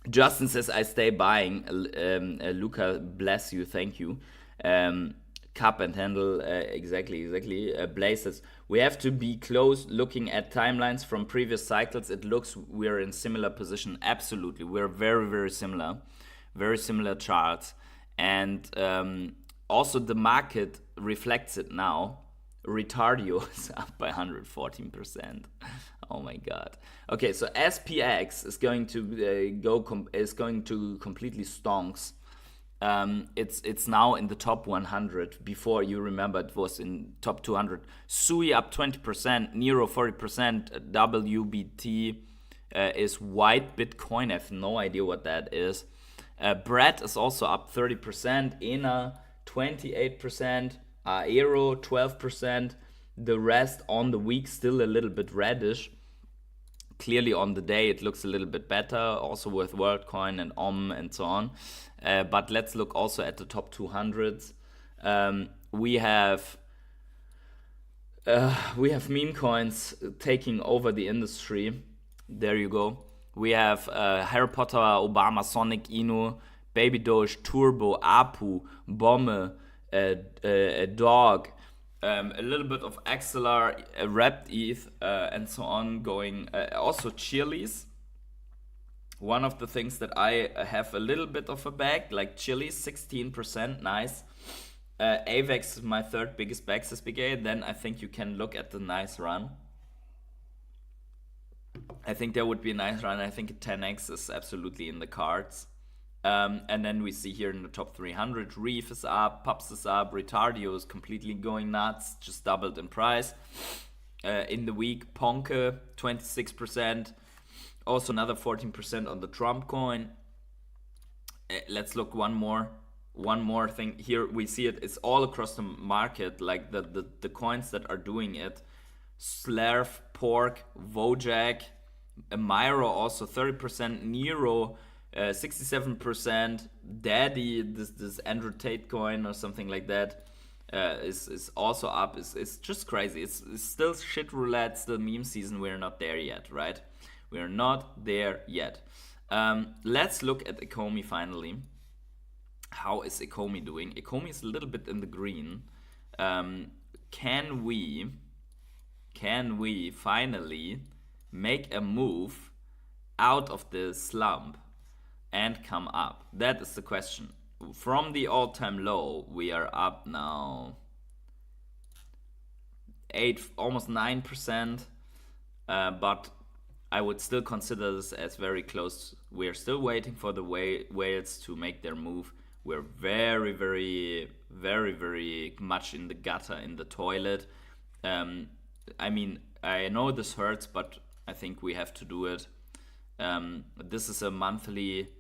Justin says, I stay buying. Luca, bless you, thank you. Cup and handle, exactly. Blaze says, we have to be close looking at timelines from previous cycles. It looks we're in similar position. Absolutely. We're very similar. Very similar charts. And also the market reflects it now. Retardio is up by 114%. Oh my god. Okay, so SPX is going to is going to completely stonks. It's now in the top 100. Before, you remember, it was in top 200. Sui up 20%, Nero 40%, WBT is white Bitcoin. I have no idea what that is. Brett is also up 30%, ENA 28%, Aero 12%. The rest on the week still a little bit reddish. Clearly on the day it looks a little bit better, also with WorldCoin and and so on. But let's look also at the top 200s. We have meme coins taking over the industry. There you go. We have Harry Potter, Obama, Sonic, Inu, Baby Doge, Turbo, Apu, Bombe, a dog, a little bit of XLR, Wrapped ETH, and so on going. Also Chili's. One of the things that I have a little bit of a bag, like Chili's, 16%, nice. AVEX is my third biggest bag, SBK. Then I think you can look at the nice run. I think there would be a nice run. I think a 10x is absolutely in the cards. And then we see here in the top 300, Reef is up, Pups is up, Retardio is completely going nuts, just doubled in price. In the week, Ponke, 26%. Also another 14% on the Trump coin. Let's look one more thing. Here we see it's all across the market, like the coins that are doing it. Slarf, Pork, Wojak, Myro also 30%, Nero 67%, Daddy, this Andrew Tate coin or something like that, is also up. It's just crazy. It's still shit roulette, still meme season. We're not there yet, right? We're not there yet. Let's look at Ecomi finally. How is Ecomi doing? Ecomi is a little bit in the green. Can we finally make a move out of the slump and come up? That is the question. From the all-time low, we are up now almost 9%, but I would still consider this as very close. We are still waiting for the whales to make their move. We're very, very, very, very much in the gutter, in the toilet. I mean, I know this hurts, but I think we have to do it. This is a monthly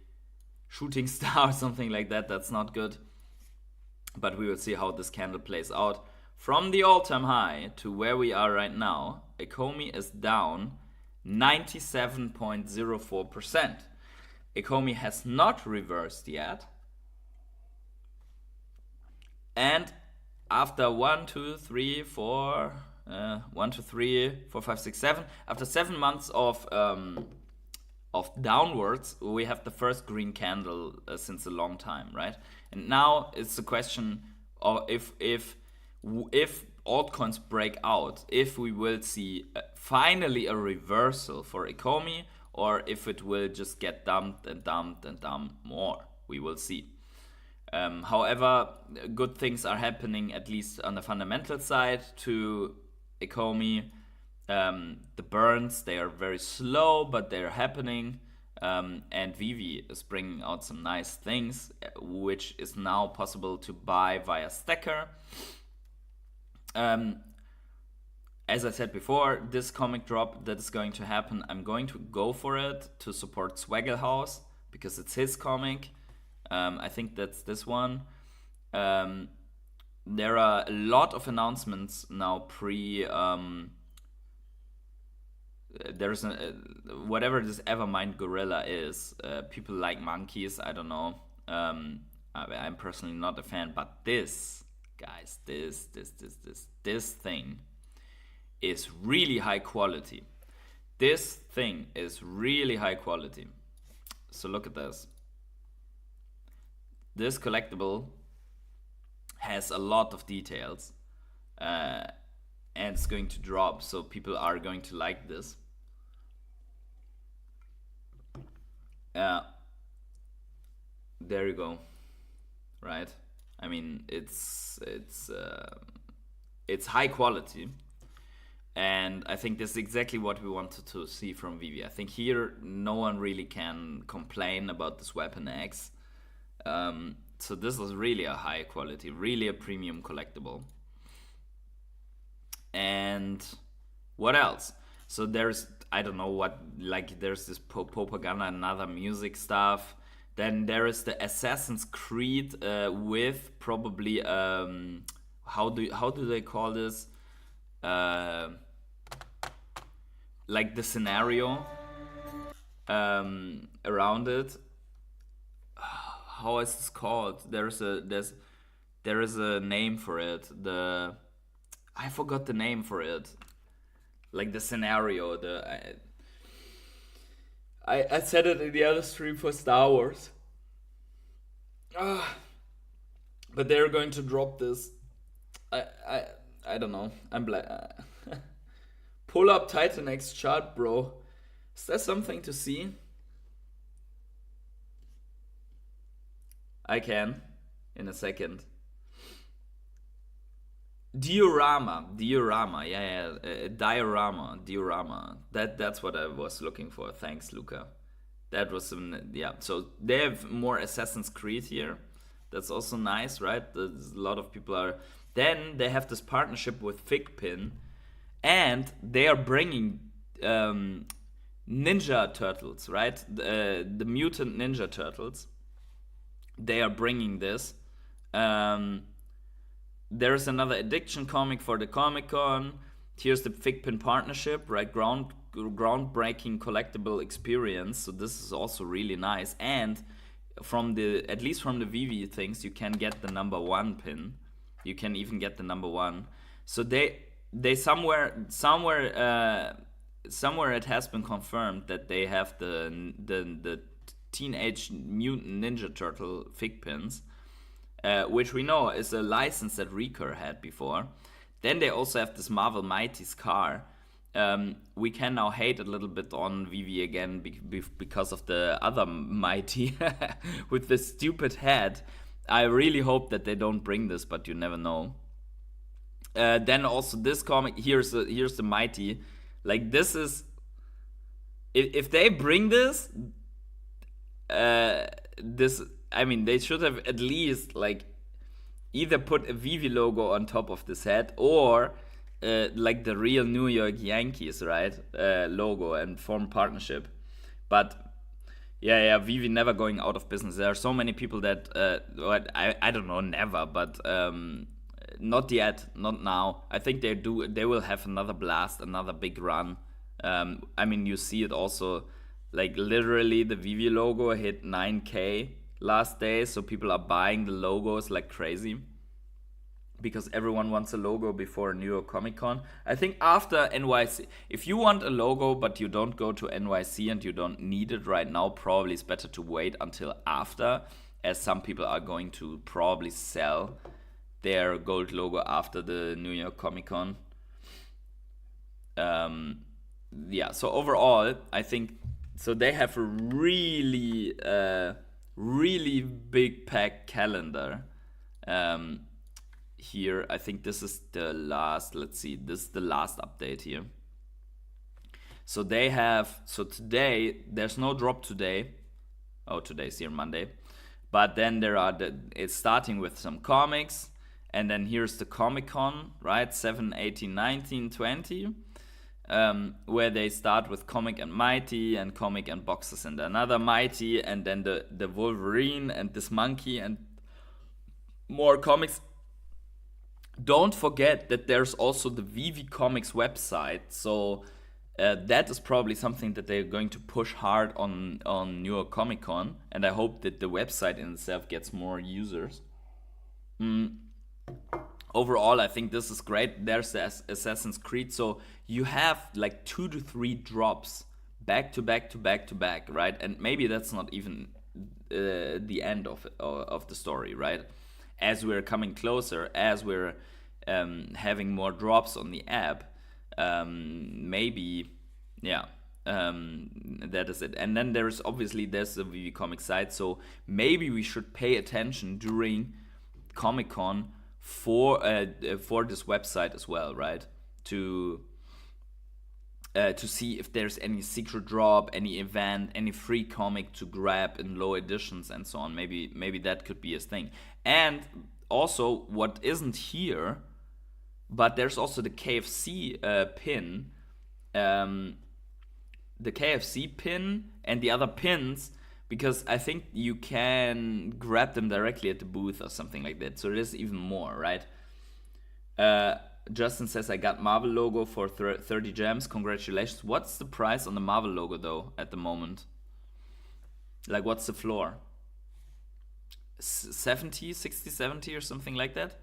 shooting star or something like that. That's not good. But we will see how this candle plays out. From the all-time high to where we are right now, Ecomi is down 97.04%. Ecomi has not reversed yet. And after 1, 2, 3, 4, 1, 2, 3, 4, 5, 6, 7, after 7 months of downwards, we have the first green candle since a long time, right? And now it's a question of if altcoins break out, if we will see finally a reversal for Ecomi, or if it will just get dumped and dumped and dumped more. We will see. However, good things are happening, at least on the fundamental side, to Ecomi. The burns, they are very slow, but they're happening. And Veve is bringing out some nice things, which is now possible to buy via Stacker. As I said before, this comic drop that is going to happen, I'm going to go for it to support Swaggelhaus because it's his comic. I think that's this one. There are a lot of announcements now there's whatever this Evermind Gorilla is. People like monkeys, I don't know. I'm personally not a fan, but this, guys, this thing is really high quality. This thing is really high quality. So look at this. This collectible has a lot of details, and it's going to drop, so people are going to like this. There you go. Right? I mean, it's it's high quality. And I think this is exactly what we wanted to see from Veve. I think here no one really can complain about this Weapon X. So this is really a high quality, really a premium collectible. And what else? So there's, I don't know what, like there's this propaganda and other music stuff. Then there is the Assassin's Creed with probably, how do they call this? Like the scenario around it. How is this called? There is a name for it. I forgot the name for it. Like the scenario. I said it in the other stream for Star Wars. But they're going to drop this. I don't know. I'm black. Pull up Titan X chart, bro. Is that something to see? I can in a second. Diorama, yeah, diorama. That's what I was looking for. Thanks, Luca. That was some, yeah. So they have more Assassin's Creed here. That's also nice, right? There's a lot of people are. Then they have this partnership with Figpin, and they are bringing Ninja Turtles, right? The Mutant Ninja Turtles. They are bringing this. There's another Addiction comic for the Comic-Con. Here's the Figpin partnership, right? Groundbreaking collectible experience. So this is also really nice. And at least from the Veve things, you can get the #1 pin. You can even get the #1. So they somewhere it has been confirmed that they have the Teenage Mutant Ninja Turtle fig pins, which we know is a license that Recur had before. Then they also have this Marvel Mighty's car. We can now hate a little bit on Veve again because of the other Mighty with the stupid head. I really hope that they don't bring this, but you never know. Then also this comic, here's the Mighty. Like this is, if they bring this, I mean, they should have at least like either put a Veve logo on top of this head or like the real New York Yankees, right? Logo and form partnership. But yeah, Veve never going out of business. There are so many people that I don't know, never, but not yet, not now. I think they will have another blast, another big run. I mean, you see it also, like literally the Veve logo hit 9K last day, so people are buying the logos like crazy because everyone wants a logo before New York Comic Con. I think after NYC, if you want a logo but you don't go to NYC and you don't need it right now, probably it's better to wait until after, as some people are going to probably sell their gold logo after the New York Comic Con. Yeah, so overall, I think, so they have a really, really big packed calendar. Here, I think this is the last, let's see, this is the last update here. So they have, so today, there's no drop today. Oh, today's here, Monday. But then there are, it's starting with some comics. And then here's the Comic-Con, right? 7, 18, 19, 20. Where they start with Comic and Mighty and Comic and Boxes and another Mighty. And then the Wolverine and this monkey and more comics. Don't forget that there's also the Veve Comics website. So that is probably something that they're going to push hard on New York Comic Con. And I hope that the website in itself gets more users. Overall, I think this is great. There's the Assassin's Creed. So you have like 2 to 3 drops back to back to back to back, right? And maybe that's not even the end of the story, right? As we're coming closer, as we're having more drops on the app, maybe, yeah, that is it. And then there's the Veve Comics site, so maybe we should pay attention during Comic-Con for this website as well, right? To see if there's any secret drop, any event, any free comic to grab in low editions and so on. Maybe that could be his thing. And also, what isn't here, but there's also the KFC pin, the KFC pin and the other pins, because I think you can grab them directly at the booth or something like that. So there's even more, right? Justin says, I got Marvel logo for 30 gems. Congratulations. What's the price on the Marvel logo, though, at the moment? Like, what's the floor? 70, 60, 70 or something like that?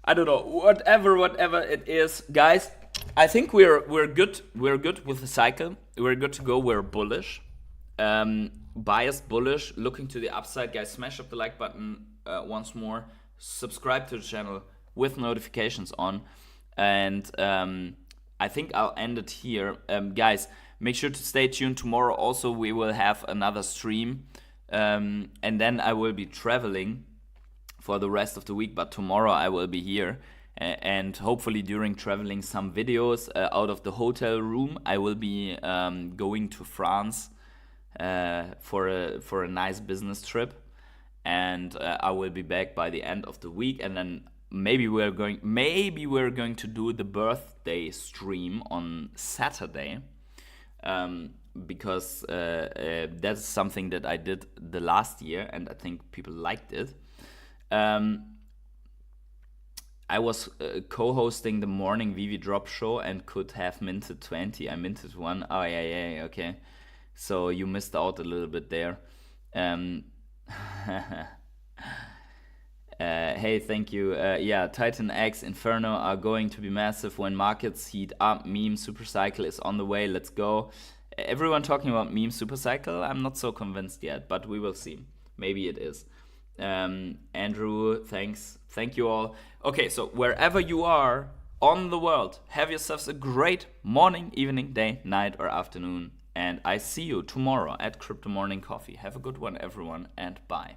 I don't know. Whatever it is. Guys, I think we're good. We're good with the cycle. We're good to go. We're bullish. Biased bullish. Looking to the upside. Guys, smash up the like button once more. Subscribe to the channel with notifications on, and I think I'll end it here. Guys, make sure to stay tuned. Tomorrow also we will have another stream, and then I will be traveling for the rest of the week, but tomorrow I will be here, and hopefully during traveling some videos out of the hotel room. I will be going to France for a nice business trip, and I will be back by the end of the week, and then maybe we're going to do the birthday stream on Saturday, because that's something that I did the last year and I think people liked it. I was co-hosting the morning Veve drop show and could have minted 20. I minted 1. Oh yeah, okay. So you missed out a little bit there. Hey, thank you. Yeah, Titan X, Inferno are going to be massive when markets heat up. Meme Supercycle is on the way. Let's go. Everyone talking about Meme Supercycle? I'm not so convinced yet, but we will see. Maybe it is. Andrew, thanks. Thank you all. Okay, so wherever you are on the world, have yourselves a great morning, evening, day, night, or afternoon. And I see you tomorrow at Crypto Morning Coffee. Have a good one, everyone, and bye.